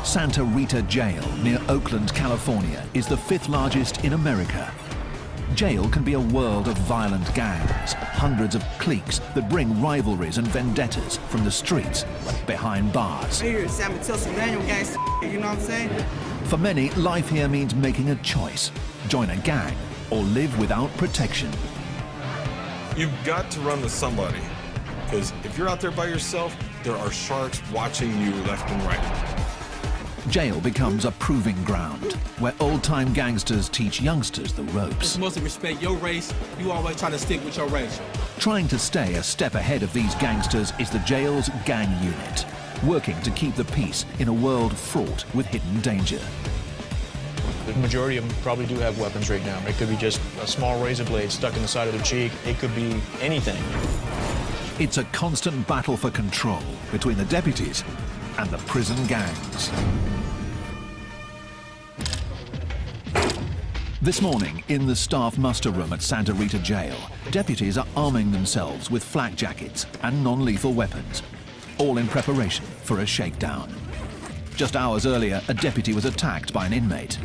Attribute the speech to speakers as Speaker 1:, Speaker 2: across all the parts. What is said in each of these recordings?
Speaker 1: Santa Rita Jail near Oakland, California is the 5th largest in America. Jail can be a world of violent gangs, hundreds of cliques that bring rivalries and vendettas from the streets behind bars.
Speaker 2: Right here at San Mateo, Manual gangster, you know what I'm saying?
Speaker 1: For many, life here means making a choice: join a gang or live without protection.
Speaker 3: You've got to run with somebody, because if you're out there by yourself, there are sharks watching you left and right.
Speaker 1: Jail becomes a proving ground where old-time gangsters teach youngsters the ropes.
Speaker 4: It's mostly respect your race. You always try to stick with your race.
Speaker 1: Trying to stay a step ahead of these gangsters is the jail's gang unit, working to keep the peace in a world fraught with hidden danger.
Speaker 5: The majority of them probably do have weapons right now. It could be just a small razor blade stuck in the side of their cheek. It could be anything.
Speaker 1: It's a constant battle for control between the deputies and the prison gangs. This morning, in the staff muster room at Santa Rita Jail, deputies are arming themselves with flak jackets and non-lethal weapons, all in preparation for a shakedown. Just hours earlier, a deputy was attacked by an inmate.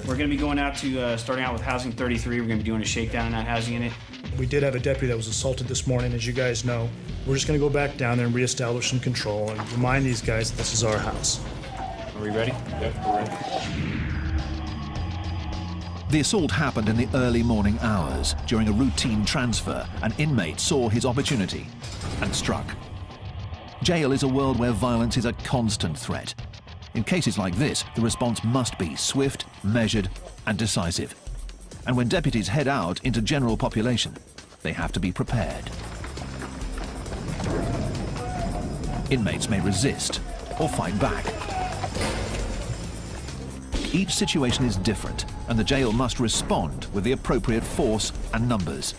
Speaker 6: We're going to be going out to, starting out with Housing 33. We're going to be doing a shakedown in that housing unit.
Speaker 7: We did have a deputy that was assaulted this morning, as you guys know. We're just going to go back down there and reestablish some control and remind these guys that this is our house.
Speaker 6: Are we ready?
Speaker 3: Yep, we're ready.
Speaker 1: The assault happened in the early morning hours. During a routine transfer, an inmate saw his opportunity and struck. Jail is a world where violence is a constant threat. In cases like this, the response must be swift, measured, and decisive. And when deputies head out into general population, they have to be prepared. Inmates may resist or fight back. Each situation is different, and the jail must respond with the appropriate force and numbers.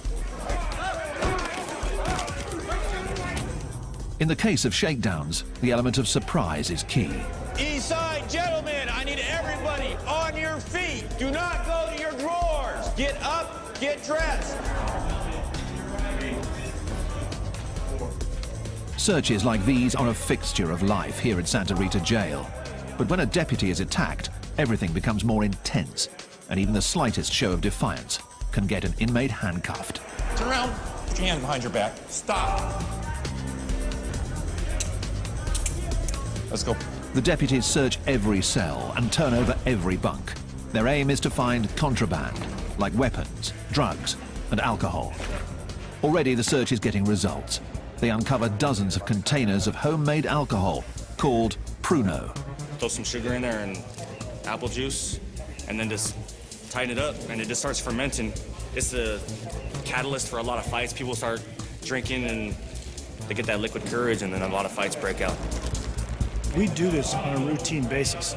Speaker 1: In the case of shakedowns, the element of surprise is key.
Speaker 8: East side, gentlemen, I need everybody on your feet. Do not go to your drawers. Get up, get dressed.
Speaker 1: Searches like these are a fixture of life here at Santa Rita Jail. But when a deputy is attacked, everything becomes more intense, and even the slightest show of defiance can get an inmate handcuffed.
Speaker 8: Turn around, put your hands behind your back. Stop. Let's go.
Speaker 1: The deputies search every cell and turn over every bunk. Their aim is to find contraband, like weapons, drugs, and alcohol. Already the search is getting results. They uncover dozens of containers of homemade alcohol called Pruno.
Speaker 9: Throw some sugar in there and apple juice, and then just tighten it up, and it just starts fermenting. It's the catalyst for a lot of fights. People start drinking, and they get that liquid courage, and then a lot of fights break out.
Speaker 7: We do this on a routine basis.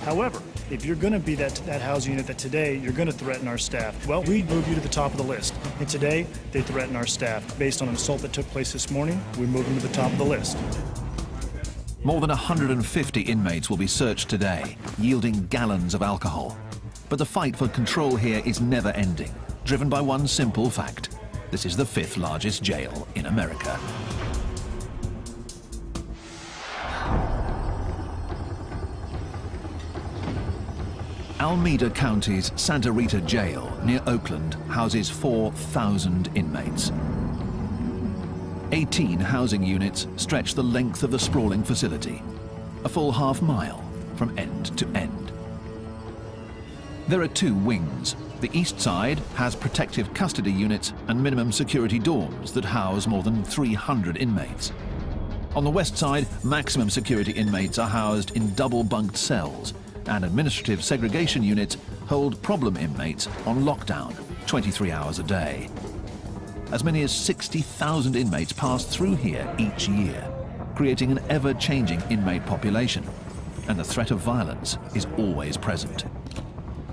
Speaker 7: However, if you're going to be that housing unit that today you're going to threaten our staff, well, we move you to the top of the list. And today, they threaten our staff. Based on an assault that took place this morning, we move them to the top of the list.
Speaker 1: More than 150 inmates will be searched today, yielding gallons of alcohol. But the fight for control here is never ending, driven by one simple fact: this is the 5th largest jail in America. Alameda County's Santa Rita Jail near Oakland houses 4,000 inmates. 18 housing units stretch the length of the sprawling facility, a full half-mile from end to end. There are 2 wings. The east side has protective custody units and minimum security dorms that house more than 300 inmates. On the west side, maximum security inmates are housed in double-bunked cells, and administrative segregation units hold problem inmates on lockdown 23 hours a day. As many as 60,000 inmates pass through here each year, creating an ever-changing inmate population, and the threat of violence is always present.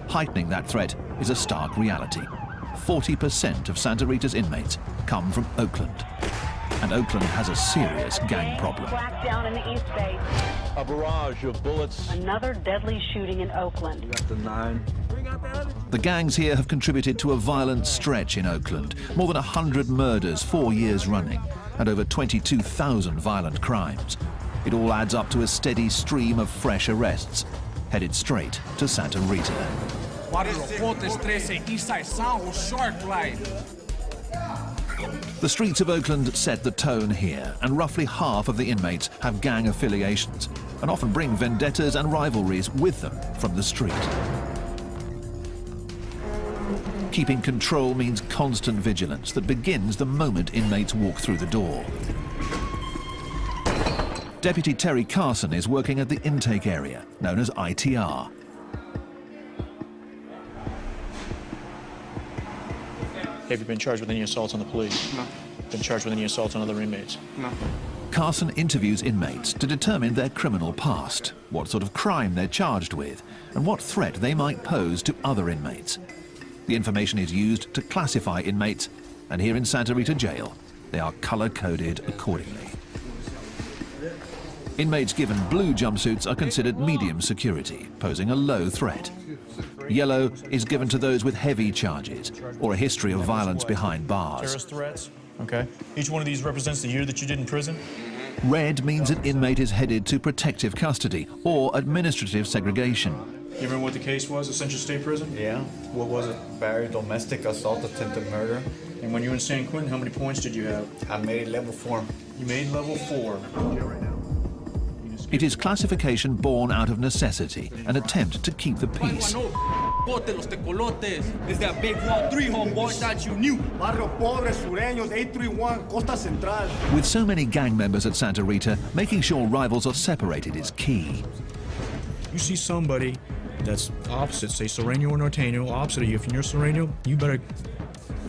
Speaker 1: Heightening that threat is a stark reality. 40% of Santa Rita's inmates come from Oakland, and Oakland has a serious gang problem.
Speaker 10: Black down in the East Bay.
Speaker 11: A barrage of bullets.
Speaker 10: Another deadly shooting in Oakland.
Speaker 11: We got the 9.
Speaker 1: The gangs here have contributed to a violent stretch in Oakland. More than 100 murders 4 years running, and over 22,000 violent crimes. It all adds up to a steady stream of fresh arrests, headed straight to Santa Rita.
Speaker 12: Cuatrocientos 13, Eastside Sound, Shark Line.
Speaker 1: The streets of Oakland set the tone here, and roughly half of the inmates have gang affiliations and often bring vendettas and rivalries with them from the street. Keeping control means constant vigilance that begins the moment inmates walk through the door. Deputy Terry Carson is working at the intake area, known as ITR.
Speaker 5: Have you been charged with any assaults on the police?
Speaker 2: No.
Speaker 5: Been charged with any assaults on other inmates?
Speaker 2: No.
Speaker 1: Carson interviews inmates to determine their criminal past, what sort of crime they're charged with, and what threat they might pose to other inmates. The information is used to classify inmates, and here in Santa Rita Jail, they are color-coded accordingly. Inmates given blue jumpsuits are considered medium security, posing a low threat. Yellow is given to those with heavy charges or a history of violence behind bars.
Speaker 5: Terrorist threats? Okay. Each one of these represents the year that you did in prison?
Speaker 1: Red means an inmate is headed to protective custody or administrative segregation.
Speaker 5: You remember what the case was at Central State Prison?
Speaker 13: Yeah. What was it? Barry, domestic assault, attempted murder.
Speaker 5: And when you were in San Quentin, how many points did you have?
Speaker 13: I made level 4.
Speaker 5: You made level 4.
Speaker 1: It is classification born out of necessity, an attempt to keep the peace.
Speaker 12: It's that big wall 3 homeboy that you knew.
Speaker 2: Barrio Pobre, Sureños, 831, Costa Central.
Speaker 1: With so many gang members at Santa Rita, making sure rivals are separated is key.
Speaker 5: You see somebody that's opposite, say Sereno or Norteño, opposite of you. If you're Sereno, you better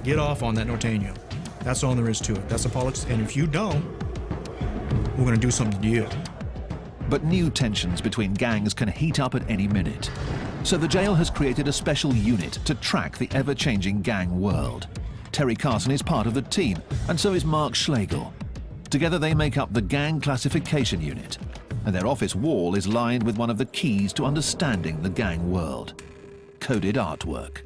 Speaker 5: get off on that Norteño. That's all there is to it. That's the politics. And if you don't, we're going to do something to you.
Speaker 1: But new tensions between gangs can heat up at any minute. So the jail has created a special unit to track the ever-changing gang world. Terry Carson is part of the team, and so is Mark Schlegel. Together they make up the Gang Classification Unit, and their office wall is lined with one of the keys to understanding the gang world: coded artwork.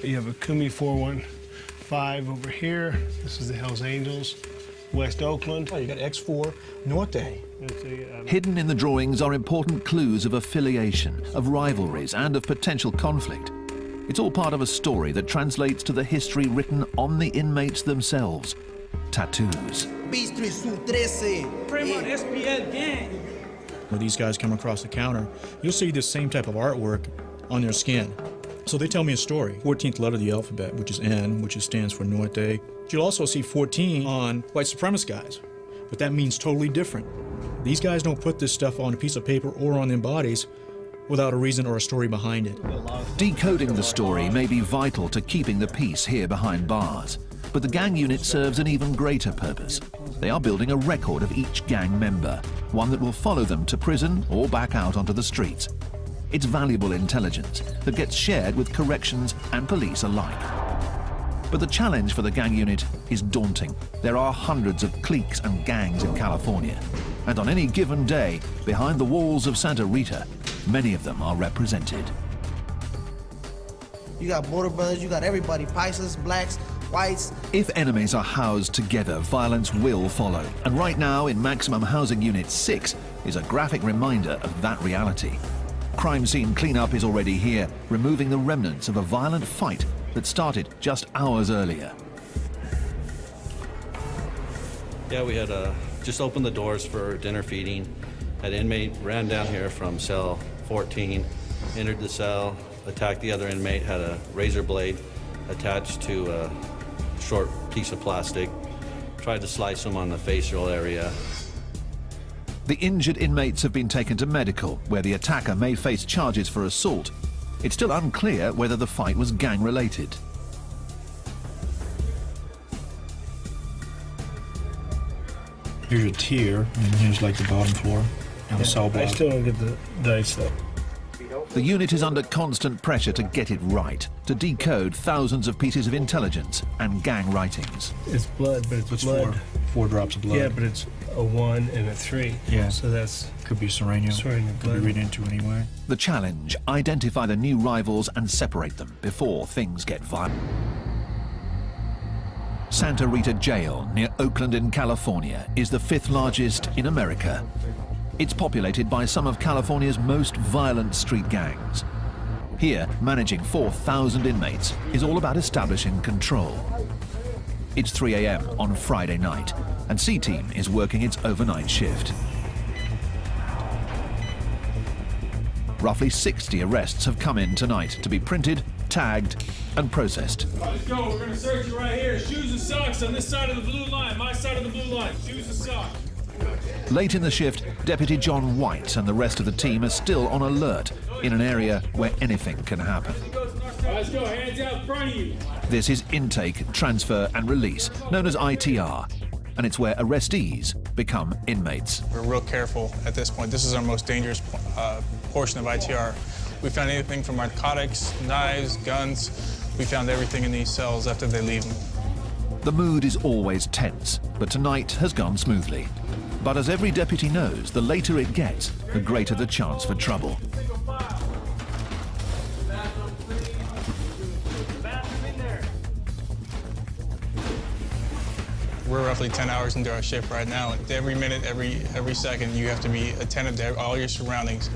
Speaker 14: You have a Kumi 415 over here. This is the Hells Angels. West Oakland.
Speaker 5: Oh, you got X4 Norte.
Speaker 1: Hidden in the drawings are important clues of affiliation, of rivalries, and of potential conflict. It's all part of a story that translates to the history written on the inmates themselves: tattoos.
Speaker 5: When these guys come across the counter, you'll see the same type of artwork on their skin. So they tell me a story. 14th letter of the alphabet, which is N, which stands for Norte. You'll also see 14 on white supremacist guys, but that means totally different. These guys don't put this stuff on a piece of paper or on their bodies without a reason or a story behind it.
Speaker 1: Decoding the story may be vital to keeping the peace here behind bars, but the gang unit serves an even greater purpose. They are building a record of each gang member, one that will follow them to prison or back out onto the streets. It's valuable intelligence that gets shared with corrections and police alike. But the challenge for the gang unit is daunting. There are hundreds of cliques and gangs in California, and on any given day, behind the walls of Santa Rita, many of them are represented.
Speaker 2: You got Border Brothers, you got everybody, Paisas, blacks, whites.
Speaker 1: If enemies are housed together, violence will follow. And right now, in Maximum Housing Unit 6, is a graphic reminder of that reality. Crime scene cleanup is already here, removing the remnants of a violent fight that started just hours earlier.
Speaker 15: Yeah, we had just opened the doors for dinner feeding. An inmate ran down here from cell 14, entered the cell, attacked the other inmate, had a razor blade attached to a short piece of plastic, tried to slice him on the facial area.
Speaker 1: The injured inmates have been taken to medical, where the attacker may face charges for assault. It's still unclear whether the fight was gang-related.
Speaker 5: Here's a tier, and here's like the bottom floor and the cell block.
Speaker 14: I still don't get the dice though.
Speaker 1: The unit is under constant pressure to get it right, to decode thousands of pieces of intelligence and gang writings.
Speaker 14: It's blood, but it's blood.
Speaker 5: Four drops of blood.
Speaker 14: Yeah, but it's a 1 and a 3.
Speaker 5: Yeah.
Speaker 14: So that's...
Speaker 5: Could be Sereno. Could be read into anyway.
Speaker 1: The challenge: identify the new rivals and separate them before things get violent. Santa Rita Jail near Oakland in California is the 5th largest in America. It's populated by some of California's most violent street gangs. Here, managing 4,000 inmates is all about establishing control. It's 3 a.m. on Friday night, and C-Team is working its overnight shift. Roughly 60 arrests have come in tonight to be printed, tagged, and processed.
Speaker 8: Let's go. We're going to search you right here. Shoes and socks on this side of the blue line. My side of the blue line. Shoes and socks.
Speaker 1: Late in the shift, Deputy John White and the rest of the team are still on alert in an area where anything can happen.
Speaker 8: Let's go. Hands out in front of you.
Speaker 1: This is intake, transfer, and release, known as ITR, and it's where arrestees become inmates.
Speaker 16: We're real careful at this point. This is our most dangerous portion of ITR. We found anything from narcotics, knives, guns. We found everything in these cells after they leave them.
Speaker 1: The mood is always tense, but tonight has gone smoothly. But as every deputy knows, the later it gets, the greater the chance for trouble.
Speaker 16: We're roughly 10 hours into our shift right now. Every minute, every second, you have to be attentive to all your surroundings.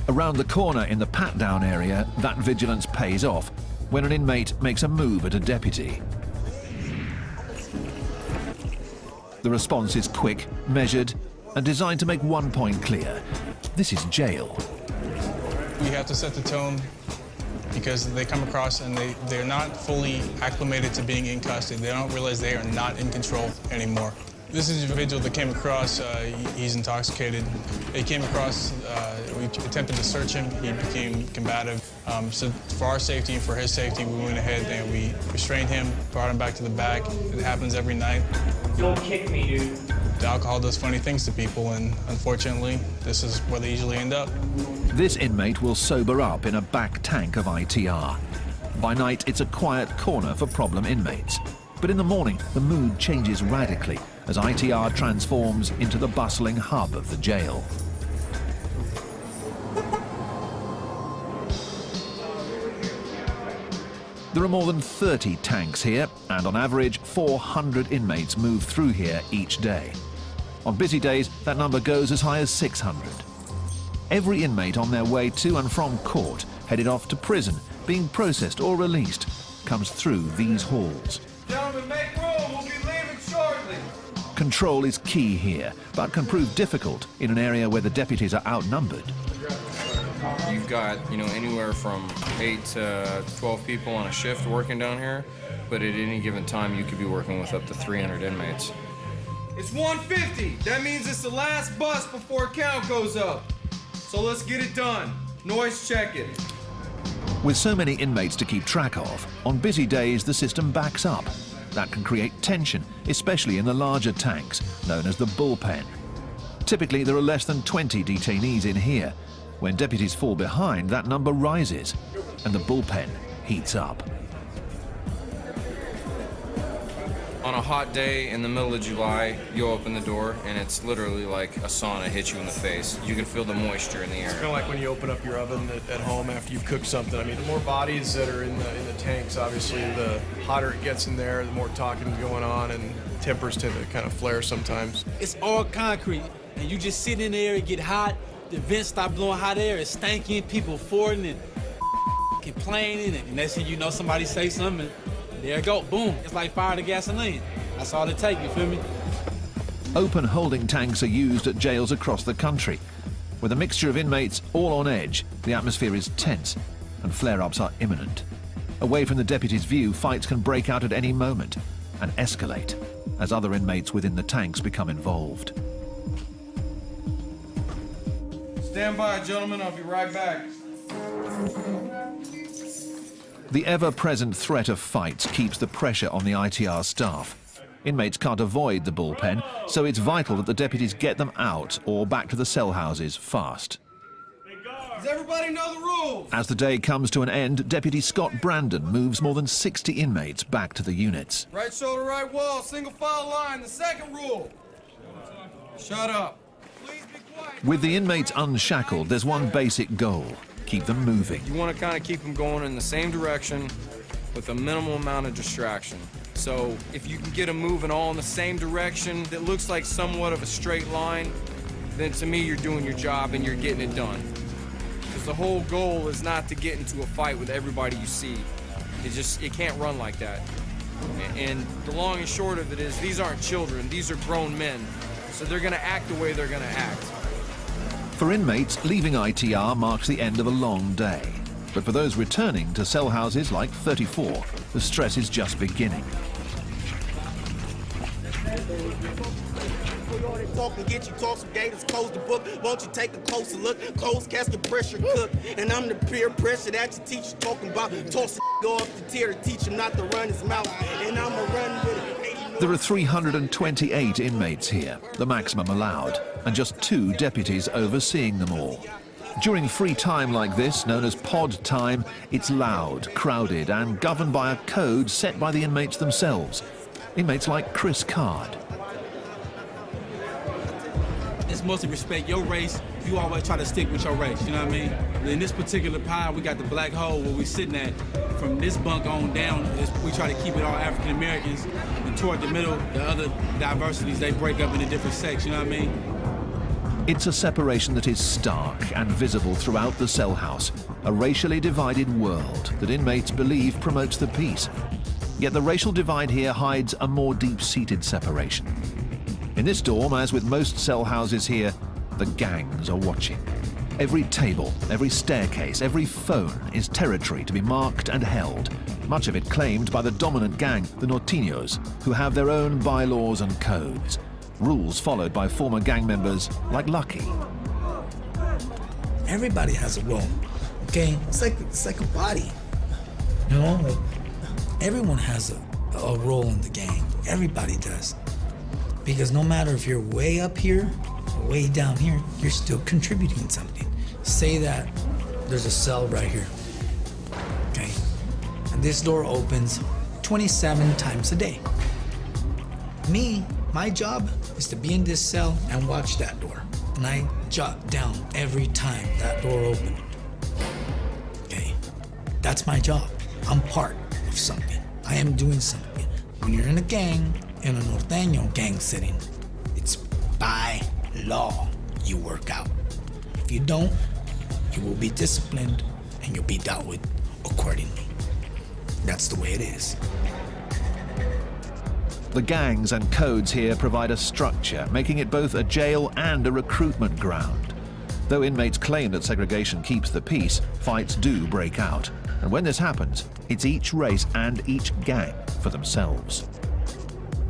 Speaker 1: Around the corner in the pat-down area, that vigilance pays off when an inmate makes a move at a deputy. The response is quick, measured, and designed to make one point clear. This is jail.
Speaker 16: We have to set the tone because they come across and they're not fully acclimated to being in custody. They don't realize they are not in control anymore. This is an individual that came across, he's intoxicated. He came across, we attempted to search him, he became combative. So for our safety and for his safety, we went ahead and we restrained him, brought him back to the back. It happens every night.
Speaker 6: Don't kick me, dude.
Speaker 16: The alcohol does funny things to people, and unfortunately, this is where they usually end up.
Speaker 1: This inmate will sober up in a back tank of ITR. By night, it's a quiet corner for problem inmates. But in the morning, the mood changes radically as ITR transforms into the bustling hub of the jail. There are more than 30 tanks here, and on average, 400 inmates move through here each day. On busy days, that number goes as high as 600. Every inmate on their way to and from court, headed off to prison, being processed or released, comes through these halls.
Speaker 8: Gentlemen, make room. We'll be leaving shortly.
Speaker 1: Control is key here, but can prove difficult in an area where the deputies are outnumbered.
Speaker 17: You've got, anywhere from 8 to 12 people on a shift working down here, but at any given time, you could be working with up to 300 inmates.
Speaker 8: It's 1:50. That means it's the last bus before count goes up. So let's get it done. Noise check it.
Speaker 1: With so many inmates to keep track of, on busy days the system backs up. That can create tension, especially in the larger tanks, known as the bullpen. Typically there are less than 20 detainees in here. When deputies fall behind, that number rises, and the bullpen heats up.
Speaker 17: On a hot day in the middle of July, you open the door and it's literally like a sauna hits you in the face. You can feel the moisture in the air.
Speaker 18: It's kind of like when you open up your oven at home after you've cooked something. I mean, the more bodies that are in the tanks, obviously, the hotter it gets in there, the more talking going on, and tempers tend to kind of flare sometimes.
Speaker 4: It's all concrete, and you just sit in there, it get hot, the vents stop blowing hot air, it's stanking, people farting and complaining, and next thing you know, somebody say something, and there it go, boom. It's like fire to gasoline. That's all it takes, you feel me?
Speaker 1: Open holding tanks are used at jails across the country. With a mixture of inmates all on edge, the atmosphere is tense and flare-ups are imminent. Away from the deputy's view, fights can break out at any moment and escalate as other inmates within the tanks become involved.
Speaker 8: Stand by, gentlemen. I'll be right back.
Speaker 1: The ever-present threat of fights keeps the pressure on the ITR staff. Inmates can't avoid the bullpen, so it's vital that the deputies get them out or back to the cell houses fast.
Speaker 8: Does everybody know the rules?
Speaker 1: As the day comes to an end, Deputy Scott Brandon moves more than 60 inmates back to the units.
Speaker 8: Right shoulder, right wall, single file line. The second rule. Shut up.
Speaker 1: With the inmates unshackled, there's one basic goal: keep them moving.
Speaker 17: You want to kind of keep them going in the same direction with a minimal amount of distraction. So if you can get them moving all in the same direction that looks like somewhat of a straight line, then to me you're doing your job and you're getting it done. Because the whole goal is not to get into a fight with everybody you see. It can't run like that. And the long and short of it is these aren't children, these are grown men. So they're gonna act the way they're gonna act.
Speaker 1: For inmates, leaving ITR marks the end of a long day. But for those returning to cell houses like 34, the stress is just beginning.
Speaker 19: Talk and get you talk some gators, close the book. Won't you take a closer look? Close casket pressure cook. And I'm the peer pressure that your teacher talking about. Toss go off the tier to teach him not to run his mouth. And I'ma run with it.
Speaker 1: There are 328 inmates here, the maximum allowed, and just 2 deputies overseeing them all. During free time like this, known as pod time, it's loud, crowded, and governed by a code set by the inmates themselves. Inmates like Chris Card.
Speaker 4: It's mostly respect your race. You always try to stick with your race, you know what I mean? In this particular pile, we got the black hole where we sitting at. From this bunk on down, we try to keep it all African Americans. And toward the middle, the other diversities, they break up into different sects, you know what I mean?
Speaker 1: It's a separation that is stark and visible throughout the cell house, a racially divided world that inmates believe promotes the peace. Yet the racial divide here hides a more deep-seated separation. In this dorm, as with most cell houses here, the gangs are watching. Every table, every staircase, every phone is territory to be marked and held, much of it claimed by the dominant gang, the Norteños, who have their own bylaws and codes, rules followed by former gang members like Lucky.
Speaker 20: Everybody has a role, okay? It's like a body, you know? Like, everyone has a role in the gang. Everybody does. Because no matter if you're way up here or way down here, you're still contributing something. Say that there's a cell right here, okay? And this door opens 27 times a day. My job is to be in this cell and watch that door. And I jot down every time that door opened, okay? That's my job. I'm part of something. I am doing something. When you're in a gang, in a Norteño gang setting, it's by law you work out. If you don't, you will be disciplined and you'll be dealt with accordingly. That's the way it is.
Speaker 1: The gangs and codes here provide a structure, making it both a jail and a recruitment ground. Though inmates claim that segregation keeps the peace, fights do break out. And when this happens, it's each race and each gang for themselves.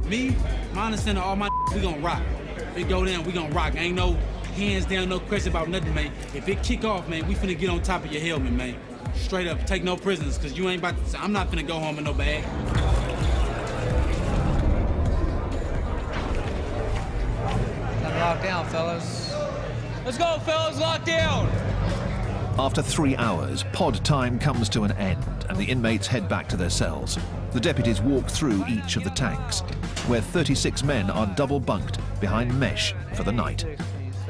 Speaker 4: Me, my understanding, all my we gonna rock. If it go down, we gonna rock. Ain't no hands down, no question about nothing, man. If it kick off, man, we finna get on top of your helmet, man. Straight up, take no prisoners, cause you ain't about to, I'm not finna go home in no bag.
Speaker 12: Lock down, fellas. Let's go, fellas, lock down!
Speaker 1: After 3 hours, pod time comes to an end and the inmates head back to their cells. The deputies walk through each of the tanks, where 36 men are double bunked behind mesh for the night.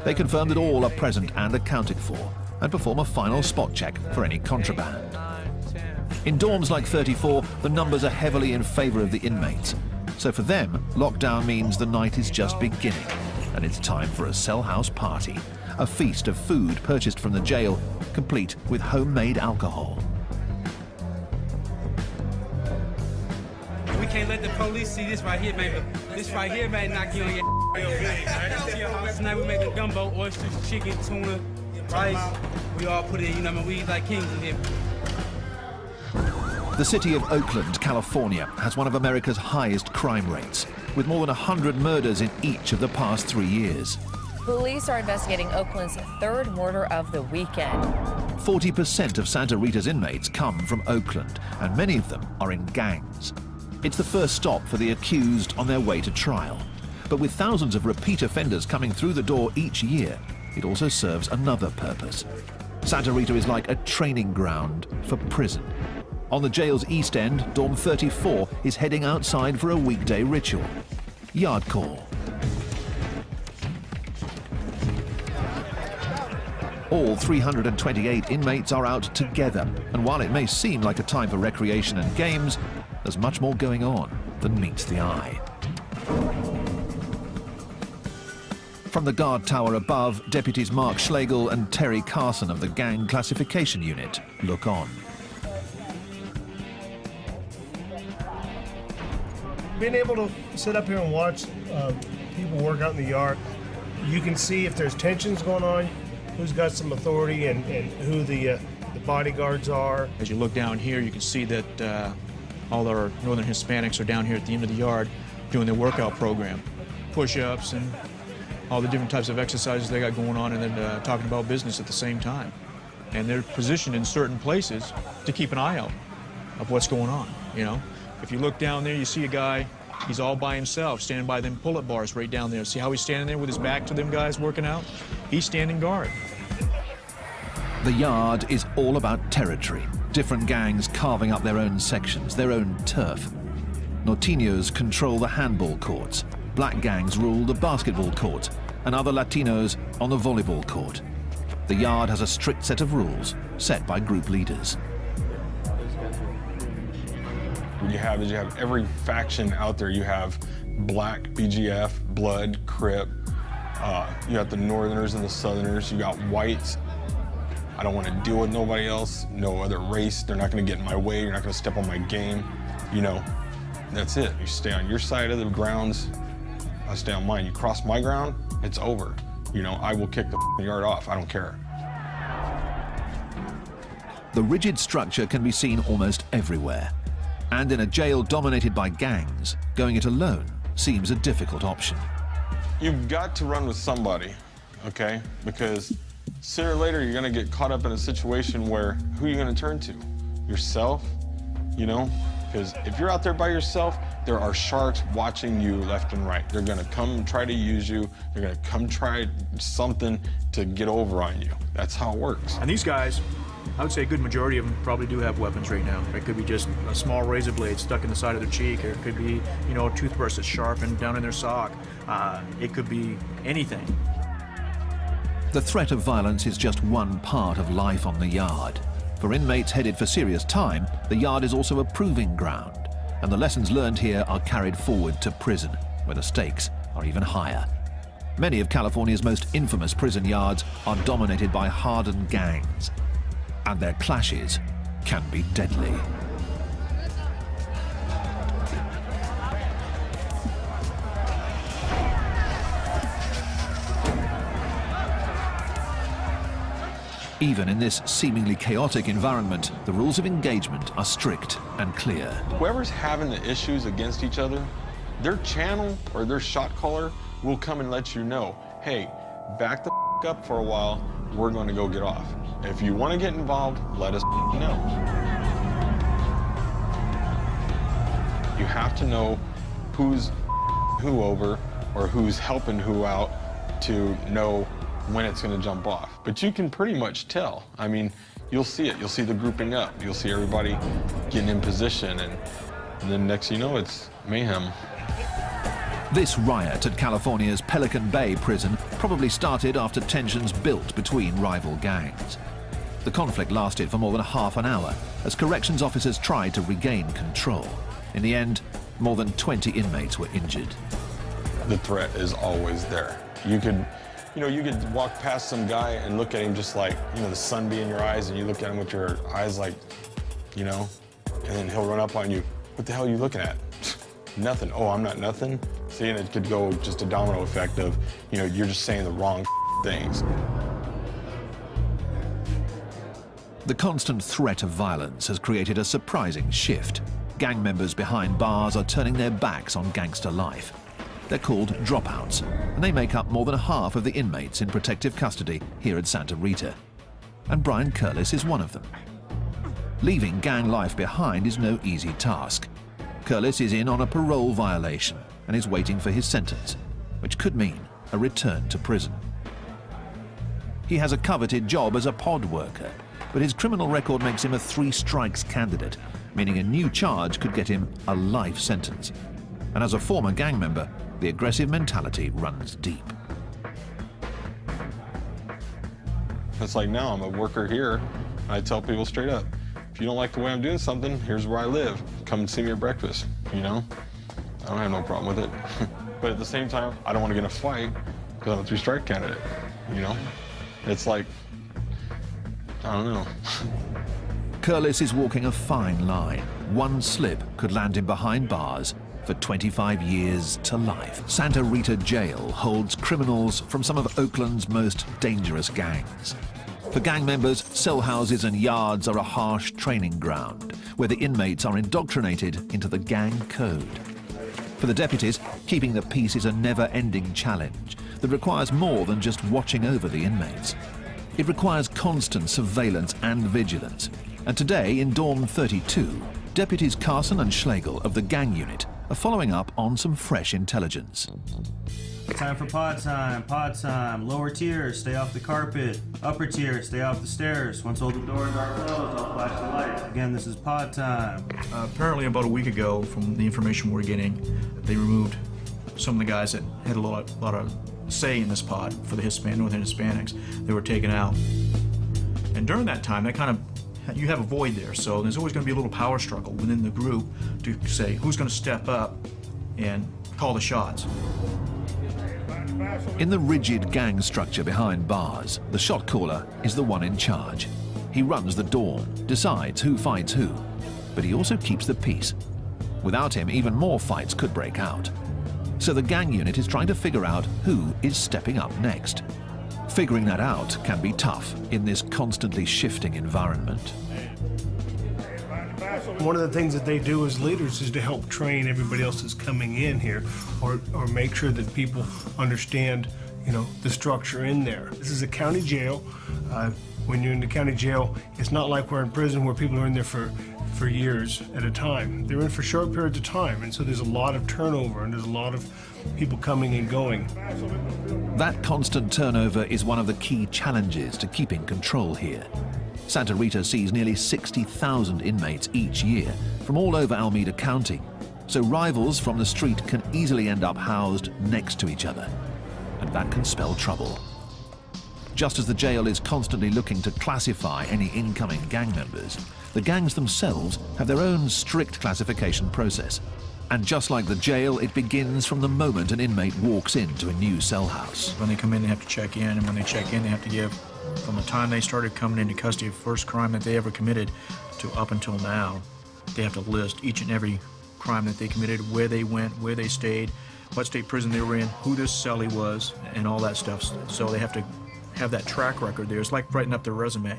Speaker 1: They confirm that all are present and accounted for and perform a final spot check for any contraband. In dorms like 34, the numbers are heavily in favor of the inmates. So for them, lockdown means the night is just beginning and it's time for a cell house party, a feast of food purchased from the jail, complete with homemade alcohol.
Speaker 4: We can't let the police see this right here, man. This right here, man, knock you on your Tonight we making gumbo, oysters, chicken, tuna, rice. We all put it in, you know what I mean? We eat like kings in here.
Speaker 1: The city of Oakland, California, has one of America's highest crime rates, with more than 100 murders in each of the past 3 years.
Speaker 21: Police are investigating Oakland's third murder of the weekend.
Speaker 1: 40% of Santa Rita's inmates come from Oakland, and many of them are in gangs. It's the first stop for the accused on their way to trial. But with thousands of repeat offenders coming through the door each year, it also serves another purpose. Santa Rita is like a training ground for prison. On the jail's east end, Dorm 34 is heading outside for a weekday ritual. Yard call. All 328 inmates are out together, and while it may seem like a time for recreation and games, there's much more going on. than meets the eye. From the guard tower above, deputies Mark Schlegel and Terry Carson of the Gang Classification Unit look on.
Speaker 14: Being able to sit up here and watch people work out in the yard, you can see if there's tensions going on, who's got some authority, and who the bodyguards are.
Speaker 5: As you look down here, you can see that all our Northern Hispanics are down here at the end of the yard doing their workout program. Push-ups and all the different types of exercises they got going on, and then talking about business at the same time. And they're positioned in certain places to keep an eye out of what's going on, you know. If you look down there, you see a guy, he's all by himself, standing by them pull-up bars right down there. See how he's standing there with his back to them guys working out? He's standing guard.
Speaker 1: The yard is all about territory, different gangs carving up their own sections, their own turf. Norteños control the handball courts, black gangs rule the basketball court, and other Latinos on the volleyball court. The yard has a strict set of rules set by group leaders.
Speaker 3: What you have is you have every faction out there. You have Black, BGF, Blood, Crip. You got the Northerners and the Southerners. You got whites. I don't want to deal with nobody else, no other race. They're not going to get in my way. You're not going to step on my game. You know, that's it. You stay on your side of the grounds. I stay on mine. You cross my ground, it's over. You know, I will kick the yard off. I don't care.
Speaker 1: The rigid structure can be seen almost everywhere. And in a jail dominated by gangs, going it alone seems a difficult option.
Speaker 3: You've got to run with somebody, okay? Because sooner or later, you're gonna get caught up in a situation where who are you gonna turn to? Yourself, you know? Because if you're out there by yourself, there are sharks watching you left and right. They're gonna come try to use you. They're gonna come try something to get over on you. That's how it works.
Speaker 5: And these guys, I would say a good majority of them probably do have weapons right now. It could be just a small razor blade stuck in the side of their cheek, or it could be, you know, a toothbrush that's sharpened down in their sock. It could be anything.
Speaker 1: The threat of violence is just one part of life on the yard. For inmates headed for serious time, the yard is also a proving ground, and the lessons learned here are carried forward to prison, where the stakes are even higher. Many of California's most infamous prison yards are dominated by hardened gangs, and their clashes can be deadly. Even in this seemingly chaotic environment, the rules of engagement are strict and clear.
Speaker 3: Whoever's having the issues against each other, their channel or their shot caller will come and let you know, hey, back the up for a while, we're going to go get off. If you want to get involved, let us know. You have to know who's who over or who's helping who out to know when it's going to jump off. But you can pretty much tell. I mean, you'll see it. You'll see the grouping up. You'll see everybody getting in position, and then next you know, it's mayhem.
Speaker 1: This riot at California's Pelican Bay prison probably started after tensions built between rival gangs. The conflict lasted for more than half an hour as corrections officers tried to regain control. In the end, more than 20 inmates were injured.
Speaker 3: The threat is always there. You could walk past some guy and look at him just like, you know, the sun be in your eyes, and you look at him with your eyes like, you know, and then he'll run up on you. What the hell are you looking at? Nothing. Oh, I'm not nothing. See, and it could go just a domino effect of, you know, you're just saying the wrong things.
Speaker 1: The constant threat of violence has created a surprising shift. Gang members behind bars are turning their backs on gangster life. They're called dropouts, and they make up more than half of the inmates in protective custody here at Santa Rita. And Brian Curlis is one of them. Leaving gang life behind is no easy task. Curlis is in on a parole violation and is waiting for his sentence, which could mean a return to prison. He has a coveted job as a pod worker, but his criminal record makes him a 3 strikes candidate, meaning a new charge could get him a life sentence. And as a former gang member, the aggressive mentality runs deep.
Speaker 3: It's like now I'm a worker here, and I tell people straight up, if you don't like the way I'm doing something, here's where I live. Come and see me at breakfast, you know? I don't have no problem with it. But at the same time, I don't want to get in a fight because I'm a three-strike candidate, you know? It's like, I don't know.
Speaker 1: Curlis is walking a fine line. One slip could land him behind bars for 25 years to life. Santa Rita Jail holds criminals from some of Oakland's most dangerous gangs. For gang members, cell houses and yards are a harsh training ground where the inmates are indoctrinated into the gang code. For the deputies, keeping the peace is a never-ending challenge that requires more than just watching over the inmates. It requires constant surveillance and vigilance. And today, in Dorm 32, deputies Carson and Schlegel of the gang unit are following up on some fresh intelligence.
Speaker 9: Time for pod time, pod time. Lower tiers, stay off the carpet. Upper tiers, stay off the stairs. Once all the doors are closed, I'll flash the lights. Again, this is pod time.
Speaker 5: Apparently about a week ago, from the information we're getting, they removed some of the guys that had a lot of say in this pod for the Northern Hispanics. They were taken out. And during that time, you have a void there, so there's always going to be a little power struggle within the group to say who's going to step up and call the shots.
Speaker 1: In the rigid gang structure behind bars, the shot caller is the one in charge. He runs the dorm, decides who fights who, but he also keeps the peace. Without him, even more fights could break out. So the gang unit is trying to figure out who is stepping up next. Figuring that out can be tough in this constantly shifting environment.
Speaker 14: One of the things that they do as leaders is to help train everybody else that's coming in here, or make sure that people understand, you know, the structure in there. This is a county jail. When you're in the county jail, it's not like we're in prison where people are in there for years at a time. They're in for short periods of time, and so there's a lot of turnover and there's a lot of people coming and going.
Speaker 1: That constant turnover is one of the key challenges to keeping control here. Santa Rita sees nearly 60,000 inmates each year from all over Alameda County, so rivals from the street can easily end up housed next to each other, and that can spell trouble. Just as the jail is constantly looking to classify any incoming gang members, the gangs themselves have their own strict classification process. And just like the jail, it begins from the moment an inmate walks into a new cell house.
Speaker 5: When they come in, they have to check in, and when they check in, they have to give, from the time they started coming into custody, the first crime that they ever committed to up until now, they have to list each and every crime that they committed, where they went, where they stayed, what state prison they were in, who this cellie was, and all that stuff. So they have to have that track record there. It's like writing up their resume.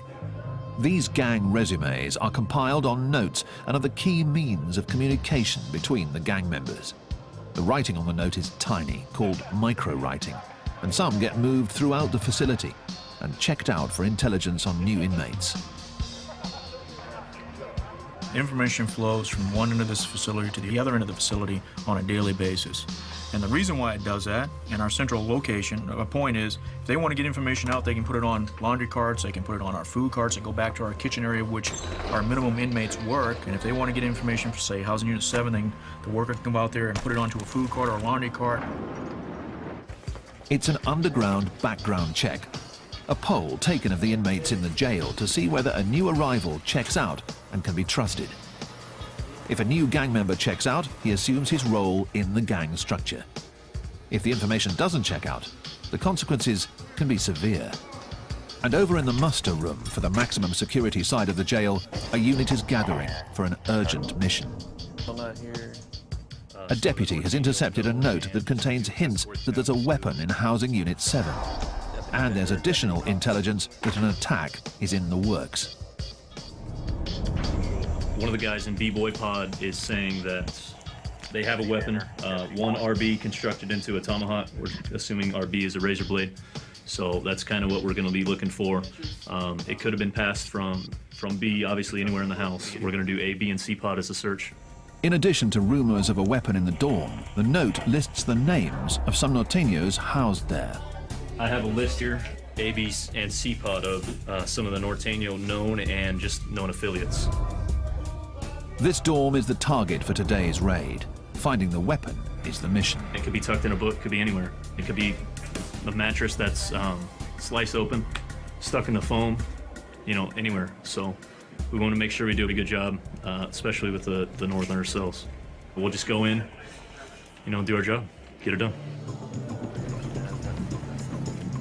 Speaker 1: These gang resumes are compiled on notes and are the key means of communication between the gang members. The writing on the note is tiny, called micro-writing, and some get moved throughout the facility and checked out for intelligence on new inmates.
Speaker 5: Information flows from one end of this facility to the other end of the facility on a daily basis. And the reason why it does that, in our central location, a point is, if they want to get information out, they can put it on laundry carts, they can put it on our food carts, and go back to our kitchen area, which our minimum inmates work. And if they want to get information for, say, Housing Unit 7, then the worker can come out there and put it onto a food cart or a laundry cart.
Speaker 1: It's an underground background check, a poll taken of the inmates in the jail to see whether a new arrival checks out and can be trusted. If a new gang member checks out, he assumes his role in the gang structure. If the information doesn't check out, the consequences can be severe. And over in the muster room for the maximum security side of the jail, a unit is gathering for an urgent mission. A deputy has intercepted a note that contains hints that there's a weapon in Housing Unit 7. And there's additional intelligence that an attack is in the works.
Speaker 22: One of the guys in B-Boy Pod is saying that they have a weapon, one RB constructed into a tomahawk. We're assuming RB is a razor blade. So that's kind of what we're going to be looking for. It could have been passed from B, obviously anywhere in the house. We're going to do A, B, and C pod as a search.
Speaker 1: In addition to rumors of a weapon in the dorm, the note lists the names of some Norteños housed there.
Speaker 22: I have a list here, A, B, and C pod of some of the Norteño known and just known affiliates.
Speaker 1: This dorm is the target for today's raid. Finding the weapon is the mission.
Speaker 22: It could be tucked in a book, could be anywhere. It could be a mattress that's sliced open, stuck in the foam, you know, anywhere. So we want to make sure we do a good job, especially with the Northerner cells. We'll just go in, do our job, get it done.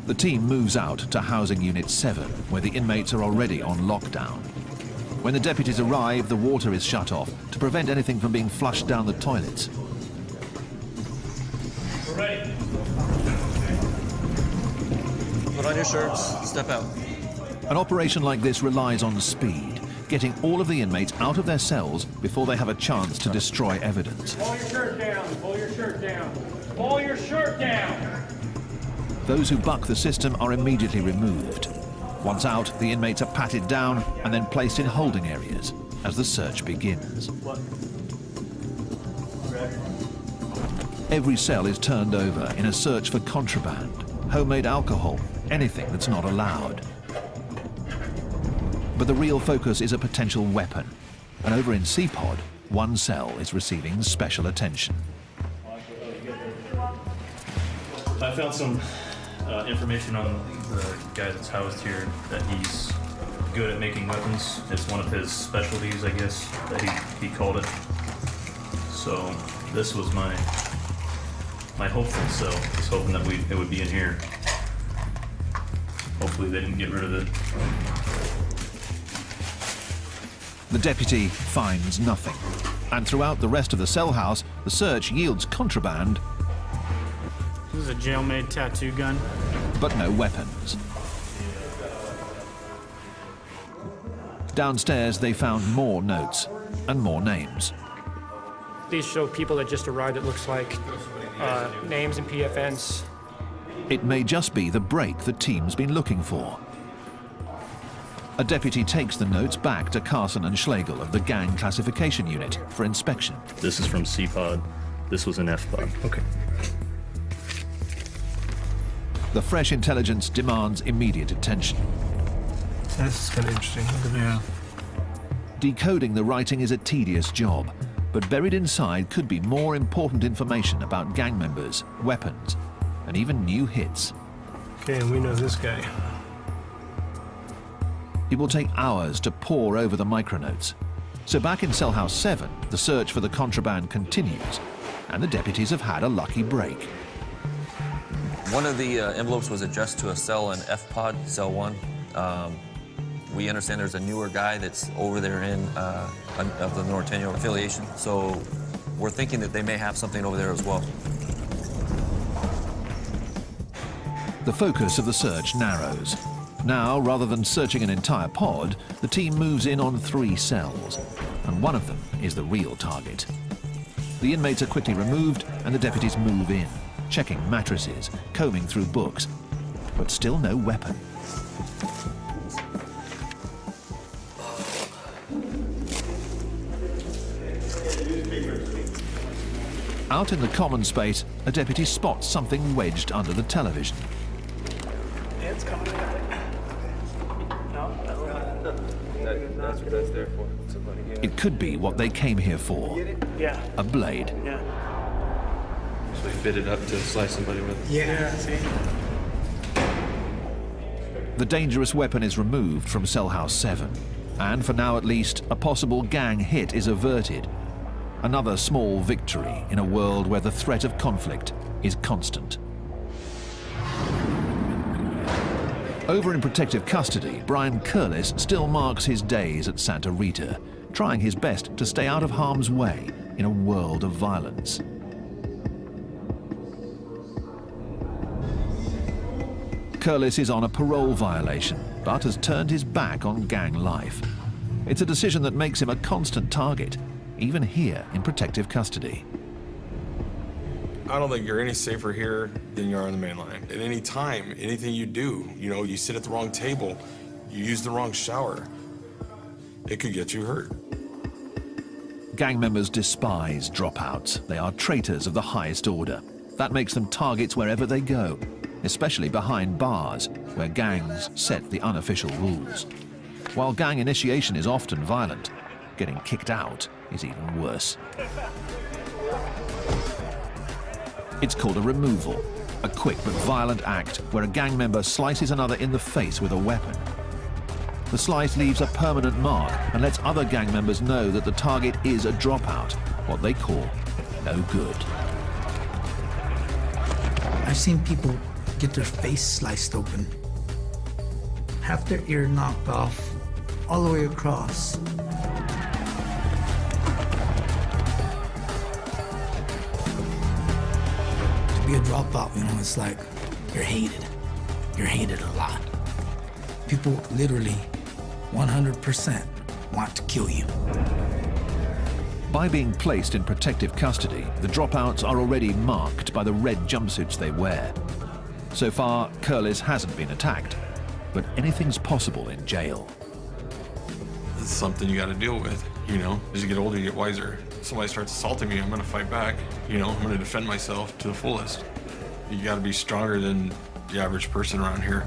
Speaker 1: The team moves out to Housing Unit 7, where the inmates are already on lockdown. When the deputies arrive, the water is shut off to prevent anything from being flushed down the toilets.
Speaker 22: We're ready.
Speaker 7: Put on your shirts, step out.
Speaker 1: An operation like this relies on speed, getting all of the inmates out of their cells before they have a chance to destroy evidence.
Speaker 8: Pull your shirt down, pull your shirt down, pull your shirt down.
Speaker 1: Those who buck the system are immediately removed. Once out, the inmates are patted down and then placed in holding areas as the search begins. Every cell is turned over in a search for contraband, homemade alcohol, anything that's not allowed. But the real focus is a potential weapon. And over in CPOD, one cell is receiving special attention.
Speaker 22: I found some information on the guy that's housed here, that he's good at making weapons. It's one of his specialties, I guess, that he called it. So this was my hopeful cell. I was hoping that it would be in here. Hopefully they didn't get rid of it.
Speaker 1: The deputy finds nothing. And throughout the rest of the cell house, the search yields contraband.
Speaker 6: This is a jail-made tattoo gun.
Speaker 1: But no weapons. Downstairs, they found more notes and more names.
Speaker 10: These show people that just arrived, it looks like, names and PFNs.
Speaker 1: It may just be the break the team's been looking for. A deputy takes the notes back to Carson and Schlegel of the Gang Classification Unit for inspection.
Speaker 22: This is from C-Pod. This was an F-Pod.
Speaker 1: Okay. The fresh intelligence demands immediate attention.
Speaker 14: This is kind of interesting. Yeah.
Speaker 1: Decoding the writing is a tedious job, but buried inside could be more important information about gang members, weapons, and even new hits.
Speaker 14: Okay, and we know this guy.
Speaker 1: It will take hours to pore over the micronotes. So back in Cell House 7, the search for the contraband continues, and the deputies have had a lucky break.
Speaker 7: One of the envelopes was addressed to a cell in F-Pod, Cell 1. We understand there's a newer guy that's over there of the Norteño affiliation, so we're thinking that they may have something over there as well.
Speaker 1: The focus of the search narrows. Now, rather than searching an entire pod, the team moves in on 3 cells, and one of them is the real target. The inmates are quickly removed, and the deputies move in, checking mattresses, combing through books, but still no weapon. Out in the common space, a deputy spots something wedged under the television.
Speaker 10: It's coming.
Speaker 7: That's what that's there for.
Speaker 1: It could be what they came here for.
Speaker 10: Yeah.
Speaker 1: A blade.
Speaker 10: Yeah.
Speaker 15: So they fit it up to slice somebody with.
Speaker 10: Yeah, see?
Speaker 1: The dangerous weapon is removed from Cell House 7. And for now at least, a possible gang hit is averted. Another small victory in a world where the threat of conflict is constant. Over in protective custody, Brian Curlis still marks his days at Santa Rita, trying his best to stay out of harm's way in a world of violence. Curlis is on a parole violation, but has turned his back on gang life. It's a decision that makes him a constant target, even here in protective custody.
Speaker 3: I don't think you're any safer here than you are on the main line. At any time, anything you do, you sit at the wrong table, you use the wrong shower, it could get you hurt.
Speaker 1: Gang members despise dropouts. They are traitors of the highest order. That makes them targets wherever they go, especially behind bars, where gangs set the unofficial rules. While gang initiation is often violent, getting kicked out is even worse. It's called a removal, a quick but violent act where a gang member slices another in the face with a weapon. The slice leaves a permanent mark and lets other gang members know that the target is a dropout, what they call no good.
Speaker 20: I've seen people get their face sliced open, half their ear knocked off, all the way across. To be a dropout, you know, it's like you're hated. You're hated a lot. People literally 100% want to kill you.
Speaker 1: By being placed in protective custody, the dropouts are already marked by the red jumpsuits they wear. So far, Curlis hasn't been attacked, but anything's possible in jail.
Speaker 3: It's something you got to deal with, you know? As you get older, you get wiser. If somebody starts assaulting me, I'm going to fight back. You know, I'm going to defend myself to the fullest. You got to be stronger than the average person around here.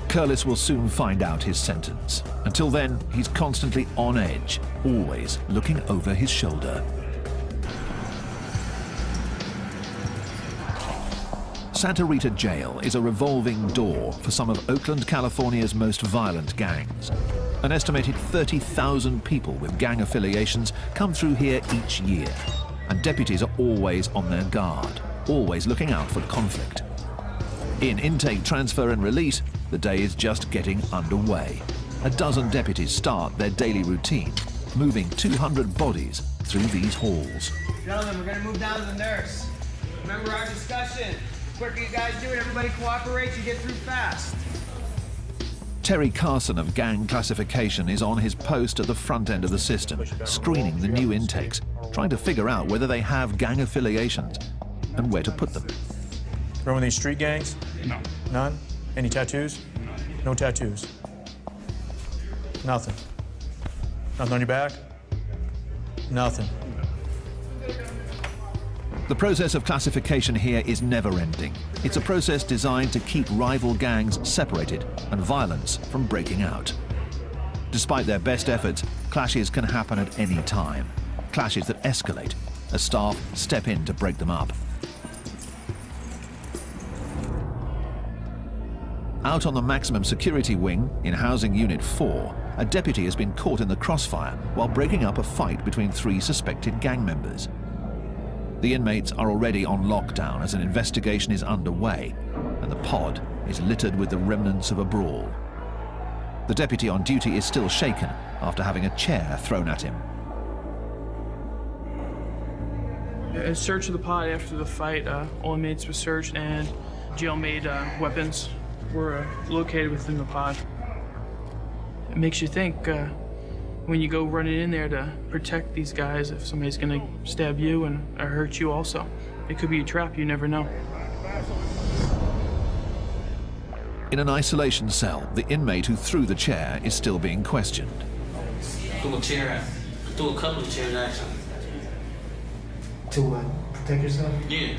Speaker 1: Curlis will soon find out his sentence. Until then, he's constantly on edge, always looking over his shoulder. Santa Rita Jail is a revolving door for some of Oakland, California's most violent gangs. An estimated 30,000 people with gang affiliations come through here each year, and deputies are always on their guard, always looking out for conflict. In intake, transfer and release, the day is just getting underway. A dozen deputies start their daily routine, moving 200 bodies through these halls.
Speaker 11: Gentlemen, we're gonna move down to the nurse. Remember our discussion. The quicker you guys do it, everybody cooperates, you get through fast.
Speaker 1: Terry Carson of Gang Classification is on his post at the front end of the system, screening the new intakes, trying to figure out whether they have gang affiliations and where to put them.
Speaker 5: Remember these street gangs?
Speaker 3: No.
Speaker 5: None? Any tattoos? No tattoos. Nothing. Nothing on your back? Nothing.
Speaker 1: The process of classification here is never-ending. It's a process designed to keep rival gangs separated and violence from breaking out. Despite their best efforts, clashes can happen at any time. Clashes that escalate as staff step in to break them up. Out on the maximum security wing, in Housing Unit 4, a deputy has been caught in the crossfire while breaking up a fight between 3 suspected gang members. The inmates are already on lockdown as an investigation is underway, and the pod is littered with the remnants of a brawl. The deputy on duty is still shaken after having a chair thrown at him.
Speaker 13: A search of the pod after the fight, all inmates were searched and jail-made weapons were located within the pod. It makes you think when you go running in there to protect these guys, if somebody's gonna stab you and or hurt you also. It could be a trap, you never know.
Speaker 1: In an isolation cell, the inmate who threw the chair is still being questioned.
Speaker 11: Threw a chair, threw a couple of chairs actually.
Speaker 2: To what? Protect yourself?
Speaker 11: Yeah.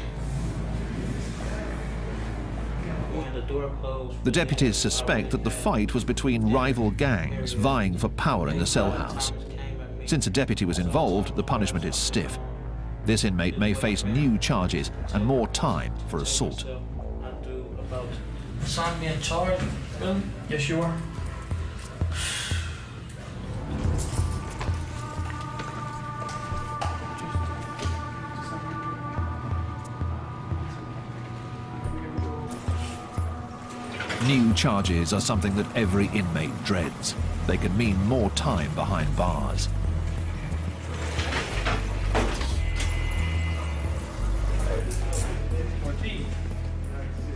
Speaker 11: The door closed.
Speaker 1: The deputies suspect that the fight was between rival gangs vying for power in the cell house. Since a deputy was involved, the punishment is stiff. This inmate may face new charges and more time for assault.
Speaker 13: Sign me a charge, really? Yes, you are.
Speaker 1: New charges are something that every inmate dreads. They can mean more time behind bars.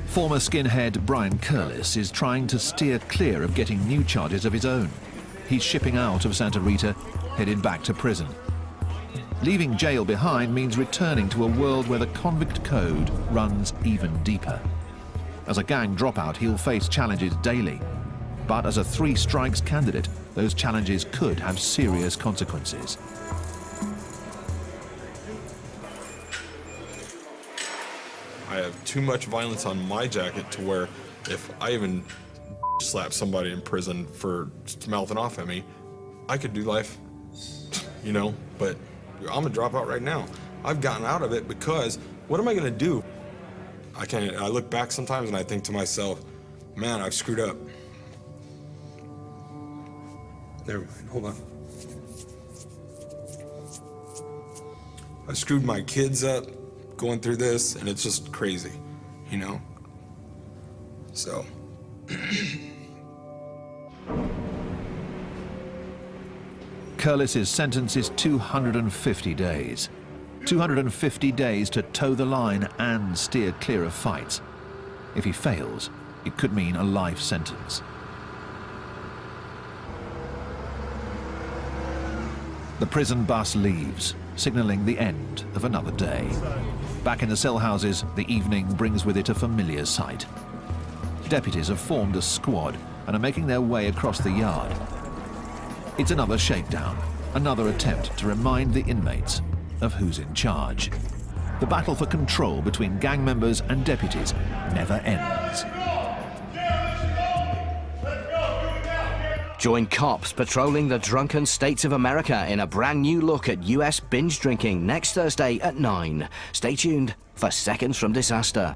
Speaker 1: Former skinhead Brian Curlis is trying to steer clear of getting new charges of his own. He's shipping out of Santa Rita, headed back to prison. Leaving jail behind means returning to a world where the convict code runs even deeper. As a gang dropout, he'll face challenges daily. But as a 3 strikes candidate, those challenges could have serious consequences.
Speaker 3: I have too much violence on my jacket to where if I even slap somebody in prison for mouthing off at me, I could do life, you know, but I'm a dropout right now. I've gotten out of it because what am I gonna do? I look back sometimes and I think to myself, man, I've screwed up. Never mind, hold on. I screwed my kids up going through this, and it's just crazy.
Speaker 17: you know? So.
Speaker 1: Curlis's sentence is 250 days. 250 days to toe the line and steer clear of fights. If he fails, it could mean a life sentence. The prison bus leaves, signalling the end of another day. Back in the cell houses, the evening brings with it a familiar sight. Deputies have formed a squad and are making their way across the yard. It's another shakedown, another attempt to remind the inmates of who's in charge. The battle for control between gang members and deputies never ends.
Speaker 16: Join cops patrolling the drunken states of America in a brand new look at US binge drinking next Thursday at 9. Stay tuned for Seconds from Disaster.